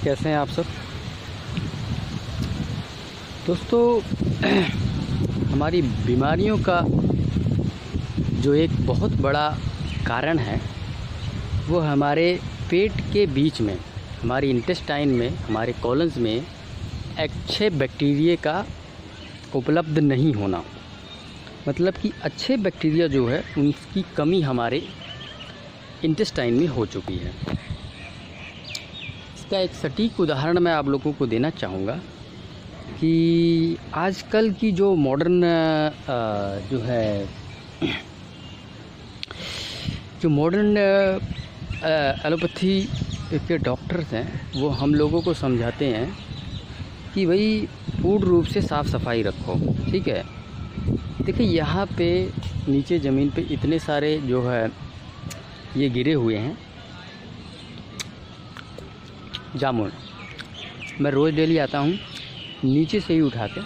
कैसे हैं आप सब दोस्तों। हमारी बीमारियों का जो एक बहुत बड़ा कारण है वो हमारे पेट के बीच में, हमारी इंटेस्टाइन में, हमारे कॉलन्स में अच्छे बैक्टीरिया का उपलब्ध नहीं होना। मतलब कि अच्छे बैक्टीरिया जो है उनकी कमी हमारे इंटेस्टाइन में हो चुकी है। इसका एक सटीक उदाहरण मैं आप लोगों को देना चाहूँगा कि आजकल की जो मॉडर्न जो है एलोपैथी के डॉक्टर्स हैं वो हम लोगों को समझाते हैं कि भाई पूर्ण रूप से साफ़ सफाई रखो। ठीक है, देखिए यहाँ पे नीचे ज़मीन पे इतने सारे जो है ये गिरे हुए हैं जामुन। मैं रोज़ डेली आता हूँ, नीचे से ही उठा के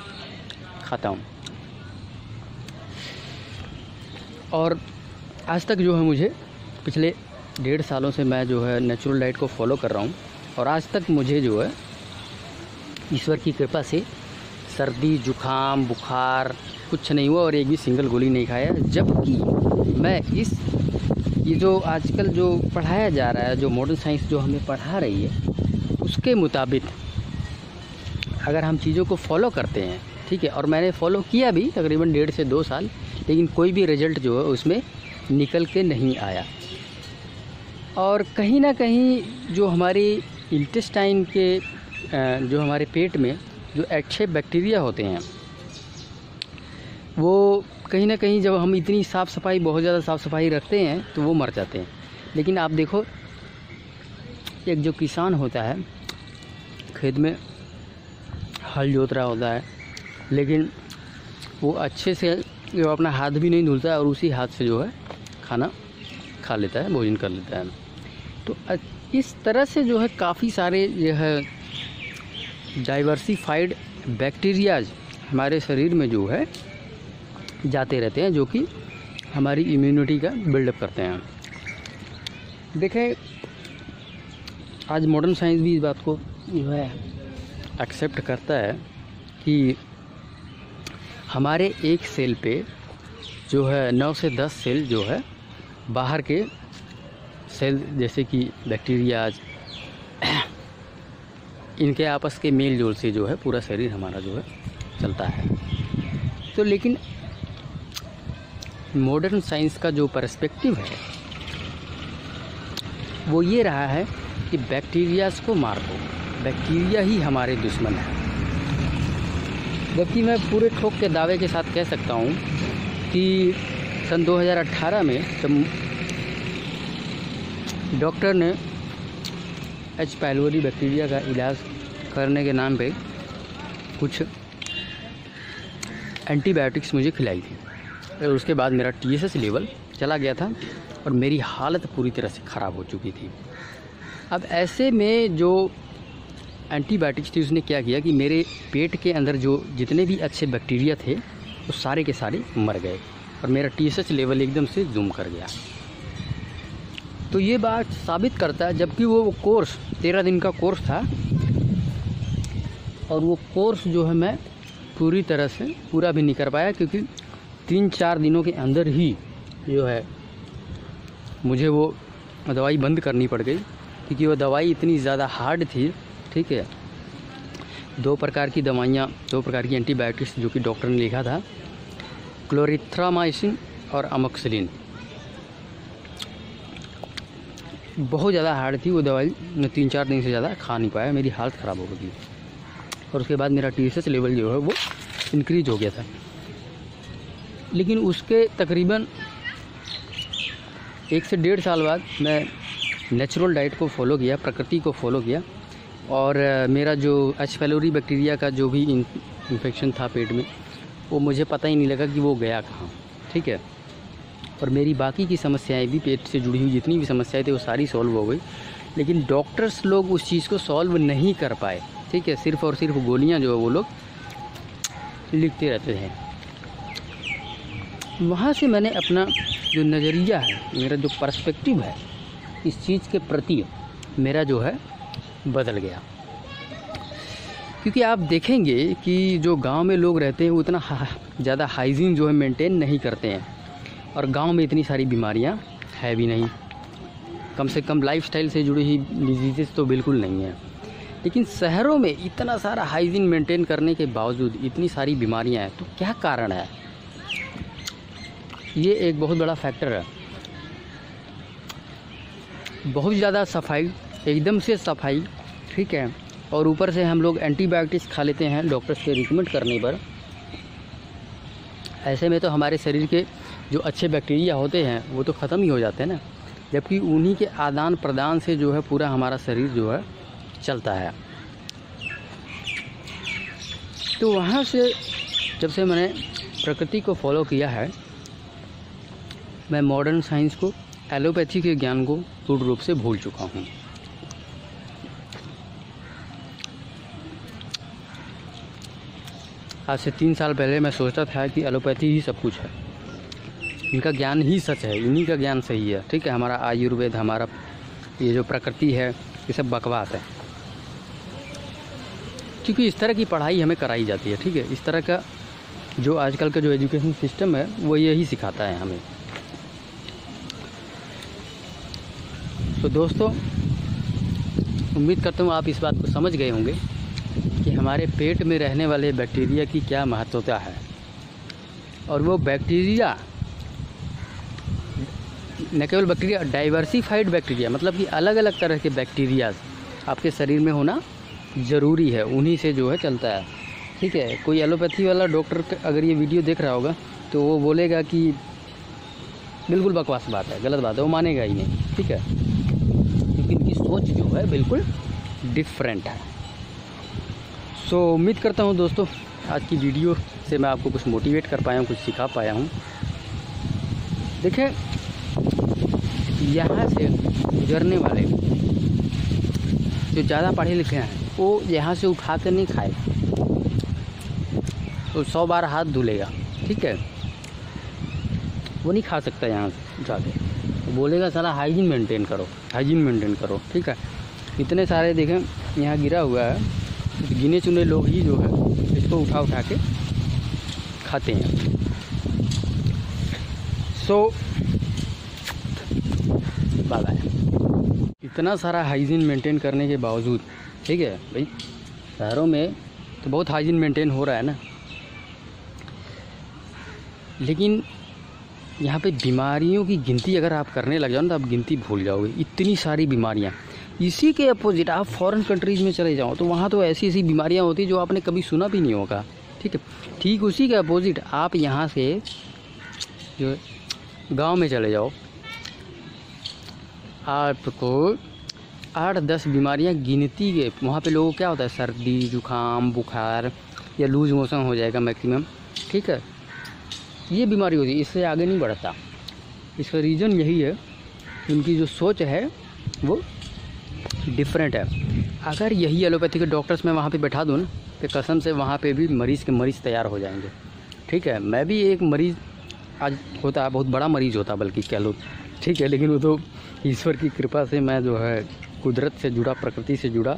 खाता हूँ और आज तक जो है मुझे पिछले 1.5 सालों से मैं जो है नेचुरल डाइट को फॉलो कर रहा हूँ और आज तक मुझे जो है ईश्वर की कृपा से सर्दी, जुखाम, बुखार कुछ नहीं हुआ और एक भी सिंगल गोली नहीं खाया। जबकि मैं ये जो आजकल जो पढ़ाया जा रहा है, जो मॉडर्न साइंस जो हमें पढ़ा रही है, उसके मुताबिक अगर हम चीज़ों को फॉलो करते हैं, ठीक है, और मैंने फॉलो किया भी तकरीबन 1.5 से 2 साल, लेकिन कोई भी रिज़ल्ट जो है उसमें निकल के नहीं आया। और कहीं ना कहीं जो हमारी इंटेस्टाइन के जो हमारे पेट में जो अच्छे बैक्टीरिया होते हैं वो कहीं ना कहीं जब हम इतनी साफ़ सफाई, बहुत ज़्यादा साफ़ सफाई रखते हैं तो वो मर जाते हैं। लेकिन आप देखो, एक जो किसान होता है खेत में हल जोत रहा होता है, लेकिन वो अच्छे से जो अपना हाथ भी नहीं धुलता है और उसी हाथ से जो है खाना खा लेता है, भोजन कर लेता है। तो इस तरह से जो है काफ़ी सारे जो है डाइवर्सिफाइड बैक्टीरियाज हमारे शरीर में जो है जाते रहते हैं, जो कि हमारी इम्यूनिटी का बिल्डअप करते हैं। देखें, आज मॉडर्न साइंस भी इस बात को जो है एक्सेप्ट करता है कि हमारे एक सेल पे जो है 9 से 10 सेल जो है बाहर के सेल, जैसे कि बैक्टीरियाज, इनके आपस के मेल जोल से जो है पूरा शरीर हमारा जो है चलता है। तो लेकिन मॉडर्न साइंस का जो पर्सपेक्टिव है वो ये रहा है कि बैक्टीरियाज को मार दो, बैक्टीरिया ही हमारे दुश्मन है। जबकि मैं पूरे ठोक के दावे के साथ कह सकता हूँ कि सन 2018 में जब डॉक्टर ने एच पाइलोरी बैक्टीरिया का इलाज करने के नाम पे कुछ एंटीबायोटिक्स मुझे खिलाई थी और उसके बाद मेरा TSH लेवल चला गया था और मेरी हालत पूरी तरह से ख़राब हो चुकी थी। अब ऐसे में जो एंटीबायोटिक्स थी उसने क्या किया कि मेरे पेट के अंदर जो जितने भी अच्छे बैक्टीरिया थे वो सारे के सारे मर गए और मेरा TSH लेवल एकदम से जूम कर गया। तो ये बात साबित करता है, जबकि वो कोर्स 13 दिन का कोर्स था और वो कोर्स जो है मैं पूरी तरह से पूरा भी नहीं कर पाया, क्योंकि 3-4 दिनों के अंदर ही जो है मुझे वो दवाई बंद करनी पड़ गई, क्योंकि वो दवाई इतनी ज़्यादा हार्ड थी। ठीक है, 2 प्रकार की दवाइयाँ, 2 प्रकार की एंटीबायोटिक्स जो कि डॉक्टर ने लिखा था, क्लोरिथ्रामाइसिन और अमोक्सिलिन, बहुत ज़्यादा हार्ड थी वो दवाई। मैं 3-4 दिन से ज़्यादा खा नहीं पाया, मेरी हालत ख़राब हो गई और उसके बाद मेरा TSH लेवल जो है वो इंक्रीज हो गया था। लेकिन उसके तकरीबन 1 से 1.5 साल बाद मैं नेचुरल डाइट को फॉलो किया, प्रकृति को फॉलो किया और मेरा जो एच पाइलोरी बैक्टीरिया का जो भी इन्फेक्शन था पेट में, वो मुझे पता ही नहीं लगा कि वो गया कहाँ। ठीक है, और मेरी बाकी की समस्याएं भी, पेट से जुड़ी हुई जितनी भी समस्याएं थी वो सारी सॉल्व हो गई। लेकिन डॉक्टर्स लोग उस चीज़ को सॉल्व नहीं कर पाए। ठीक है, सिर्फ़ और सिर्फ गोलियां जो है वो लोग लिखते रहते हैं। वहाँ से मैंने अपना जो नज़रिया है, मेरा जो पर्सपेक्टिव है इस चीज़ के प्रति, मेरा जो है बदल गया। क्योंकि आप देखेंगे कि जो गांव में लोग रहते हैं वो इतना ज़्यादा हाइजीन जो है मेंटेन नहीं करते हैं, और गांव में इतनी सारी बीमारियां है भी नहीं, कम से कम लाइफस्टाइल से जुड़ी हुई डिजीज़ तो बिल्कुल नहीं है। लेकिन शहरों में इतना सारा हाइजीन मेंटेन करने के बावजूद इतनी सारी बीमारियां हैं, तो क्या कारण है? ये एक बहुत बड़ा फैक्टर है। बहुत ज़्यादा सफाई, एकदम से सफाई, ठीक है, और ऊपर से हम लोग एंटीबायोटिक्स खा लेते हैं डॉक्टर्स के रिकमेंड करने पर। ऐसे में तो हमारे शरीर के जो अच्छे बैक्टीरिया होते हैं वो तो ख़त्म ही हो जाते हैं ना, जबकि उन्हीं के आदान प्रदान से जो है पूरा हमारा शरीर जो है चलता है। तो वहाँ से जब से मैंने प्रकृति को फॉलो किया है, मैं मॉडर्न साइंस को, एलोपैथी के ज्ञान को पूर्ण रूप से भूल चुका हूँ। आज से 3 साल पहले मैं सोचता था कि एलोपैथी ही सब कुछ है, इनका ज्ञान ही सच है, इन्हीं का ज्ञान सही है, ठीक है। हमारा आयुर्वेद, हमारा ये जो प्रकृति है, ये सब बकवास है, क्योंकि इस तरह की पढ़ाई हमें कराई जाती है, ठीक है। इस तरह का जो आजकल का जो एजुकेशन सिस्टम है वो यही सिखाता है हमें। तो दोस्तों, उम्मीद करता हूँ आप इस बात को समझ गए होंगे कि हमारे पेट में रहने वाले बैक्टीरिया की क्या महत्वता है। और वो बैक्टीरिया न केवल बैक्टीरिया, डाइवर्सिफाइड बैक्टीरिया, मतलब कि अलग अलग तरह के बैक्टीरिया आपके शरीर में होना ज़रूरी है, उन्हीं से जो है चलता है, ठीक है। कोई एलोपैथी वाला डॉक्टर अगर ये वीडियो देख रहा होगा तो वो बोलेगा कि बिल्कुल बकवास बात है, गलत बात है, वो मानेगा ही नहीं, ठीक है, क्योंकि इनकी सोच जो है बिल्कुल डिफरेंट है। सो उम्मीद करता हूँ दोस्तों आज की वीडियो से मैं आपको कुछ मोटिवेट कर पाया हूँ, कुछ सिखा पाया हूँ। देखिए, यहाँ से गुजरने वाले जो ज़्यादा पढ़े लिखे हैं वो यहाँ से उठा कर नहीं खाए तो 100 बार हाथ धुलेगा, ठीक है, वो नहीं खा सकता यहाँ से जाके, बोलेगा साला हाइजीन मेंटेन करो, हाइजीन मेंटेन करो, ठीक है। इतने सारे देखें यहाँ गिरा हुआ है, गिने चुने लोग ही जो है इसको उठा उठा के खाते हैं। सो बाय बाय। इतना सारा हाइजीन मेंटेन करने के बावजूद, ठीक है भाई, शहरों में तो बहुत हाइजीन मेंटेन हो रहा है ना, लेकिन यहाँ पे बीमारियों की गिनती अगर आप करने लग जाओ ना तो आप गिनती भूल जाओगे, इतनी सारी बीमारियाँ। इसी के अपोजिट आप फॉरेन कंट्रीज़ में चले जाओ तो वहाँ तो ऐसी ऐसी बीमारियाँ होती जो आपने कभी सुना भी नहीं होगा, ठीक है। ठीक उसी के अपोजिट आप यहाँ से जो गांव में चले जाओ, आपको 8-10 बीमारियाँ गिनती के, वहाँ पे लोगों को क्या होता है, सर्दी, जुकाम, बुखार या लूज मोशन हो जाएगा मैक्सिमम, ठीक है, ये बीमारी होती है, इससे आगे नहीं बढ़ता। इसका रीज़न यही है, उनकी जो सोच है वो डिफरेंट है। अगर यही एलोपैथी के डॉक्टर्स मैं वहाँ पे बैठा दूँ ना तो कसम से वहाँ पे भी मरीज़ के मरीज़ तैयार हो जाएंगे, ठीक है। मैं भी एक मरीज़ आज होता है, बहुत बड़ा मरीज़ होता बल्कि कह लो, ठीक है, लेकिन वो तो ईश्वर की कृपा से मैं जो है कुदरत से जुड़ा, प्रकृति से जुड़ा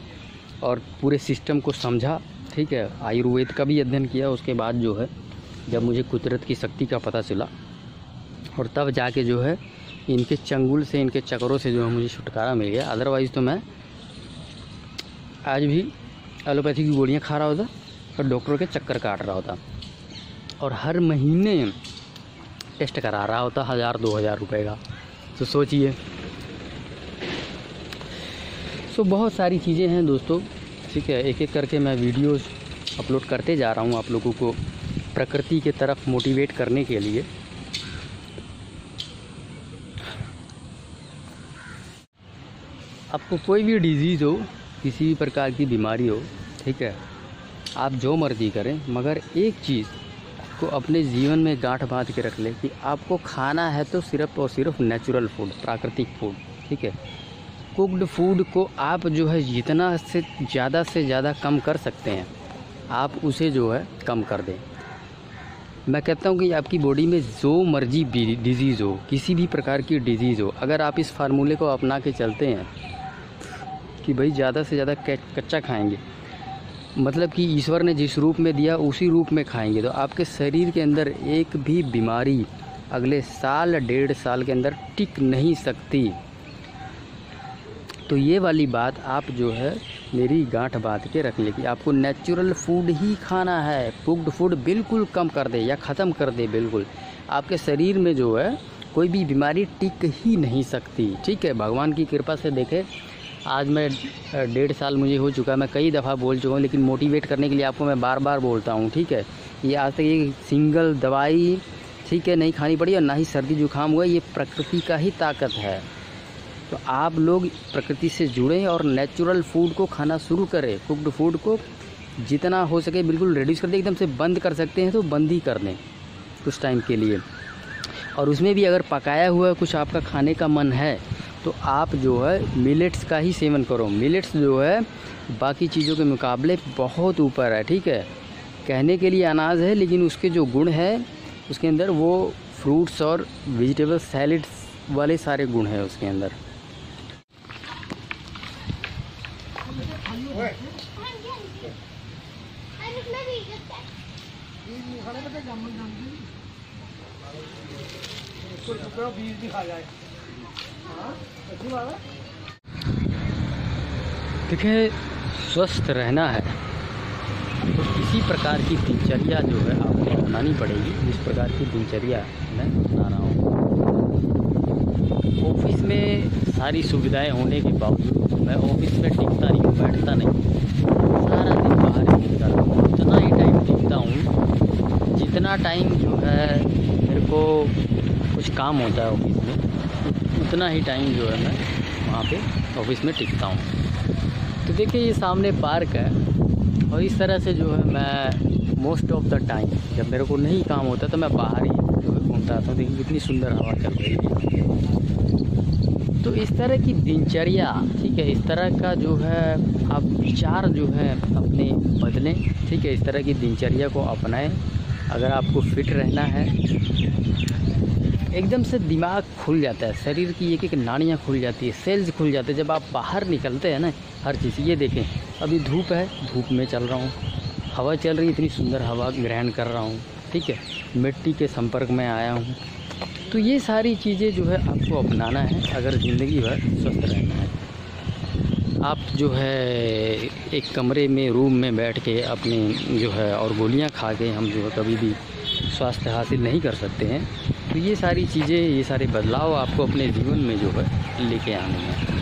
और पूरे सिस्टम को समझा, ठीक है। आयुर्वेद का भी अध्ययन किया, उसके बाद जो है जब मुझे कुदरत की शक्ति का पता चला और तब जाके जो है इनके चंगुल से, इनके चक्करों से जो है मुझे छुटकारा मिल गया। अदरवाइज़ तो मैं आज भी एलोपैथी की गोलियां खा रहा होता और डॉक्टरों के चक्कर काट रहा होता और हर महीने टेस्ट करा रहा होता 1000-2000 रुपये का। तो सोचिए, तो बहुत सारी चीज़ें हैं दोस्तों, ठीक है। एक एक करके मैं वीडियोस अपलोड करते जा रहा हूँ आप लोगों को प्रकृति के तरफ मोटिवेट करने के लिए। आपको कोई भी डिजीज़ हो, किसी भी प्रकार की बीमारी हो, ठीक है, आप जो मर्ज़ी करें, मगर एक चीज़ को अपने जीवन में गांठ बांध के रख ले कि आपको खाना है तो सिर्फ और सिर्फ नेचुरल फूड, प्राकृतिक फूड, ठीक है। कुक्ड फूड को आप जो है जितना से ज़्यादा कम कर सकते हैं आप उसे जो है कम कर दें। मैं कहता हूँ कि आपकी बॉडी में जो मर्जी डिजीज़ हो, किसी भी प्रकार की डिजीज़ हो, अगर आप इस फार्मूले को अपना के चलते हैं कि भाई ज़्यादा से ज़्यादा कच्चा खाएंगे मतलब कि ईश्वर ने जिस रूप में दिया उसी रूप में खाएंगे तो आपके शरीर के अंदर एक भी बीमारी अगले साल 1.5 साल के अंदर टिक नहीं सकती। तो ये वाली बात आप जो है मेरी गांठ बांध के रख ले कि आपको नेचुरल फूड ही खाना है। कुक्ड फूड बिल्कुल कम कर दे या ख़त्म कर दे, बिल्कुल आपके शरीर में जो है कोई भी बीमारी टिक ही नहीं सकती। ठीक है, भगवान की कृपा से देखें आज मैं 1.5 साल मुझे हो चुका है, मैं कई दफ़ा बोल चुका हूँ, लेकिन मोटिवेट करने के लिए आपको मैं बार बार बोलता हूँ। ठीक है, ये आज तक ये सिंगल दवाई ठीक है नहीं खानी पड़ी और ना ही सर्दी जुकाम हुआ, ये प्रकृति का ही ताकत है। तो आप लोग प्रकृति से जुड़ें और नेचुरल फूड को खाना शुरू करें। कुक्ड फूड को जितना हो सके बिल्कुल रिड्यूस कर दें, एकदम से बंद कर सकते हैं तो बंद ही कर दें कुछ टाइम के लिए। और उसमें भी अगर पकाया हुआ कुछ आपका खाने का मन है तो आप जो है मिलेट्स का ही सेवन करो। मिलेट्स जो है बाकी चीज़ों के मुकाबले बहुत ऊपर है। ठीक है, कहने के लिए अनाज है लेकिन उसके जो गुण है उसके अंदर वो फ्रूट्स और वेजिटेबल सैलिड्स वाले सारे गुण हैं उसके अंदर। देखिए, स्वस्थ रहना है तो किसी प्रकार की दिनचर्या जो है आपको अपनानी पड़ेगी, जिस प्रकार की दिनचर्या मैं बता रहा हूँ। ऑफिस में सारी सुविधाएं होने के बावजूद मैं ऑफिस में टिकता नहीं हूँ, बैठता नहीं हूँ, सारा दिन बाहर ही घूमता रहता हूँ। उतना ही टाइम टिकता हूँ जितना टाइम जो है मेरे को कुछ काम होता है ऑफिस में, उतना ही टाइम जो है मैं वहाँ पे ऑफिस में टिकता हूँ। तो देखिए ये सामने पार्क है और इस तरह से जो है मैं मोस्ट ऑफ द टाइम जब मेरे को नहीं काम होता तो मैं बाहर ही जो है घूमता रहता हूँ। देखिए कितनी सुंदर हवा चल रही है। तो इस तरह की दिनचर्या, ठीक है, इस तरह का जो है आप विचार जो है अपने बदलें। ठीक है, इस तरह की दिनचर्या को अपनाएं। अगर आपको फिट रहना है, एकदम से दिमाग खुल जाता है, शरीर की एक एक नाड़ियाँ खुल जाती है, सेल्स खुल जाते हैं जब आप बाहर निकलते हैं ना हर चीज़। ये देखें अभी धूप है, धूप में चल रहा हूँ, हवा चल रही है, इतनी सुंदर हवा ग्रहण कर रहा हूँ। ठीक है, मिट्टी के संपर्क में आया हूँ। तो ये सारी चीज़ें जो है आपको अपनाना है अगर ज़िंदगी भर स्वस्थ रहना है। आप जो है एक कमरे में रूम में बैठ के अपनी जो है और गोलियां खा के हम जो है कभी भी स्वास्थ्य हासिल नहीं कर सकते हैं। तो ये सारी चीज़ें, ये सारे बदलाव आपको अपने जीवन में जो है लेके आने हैं।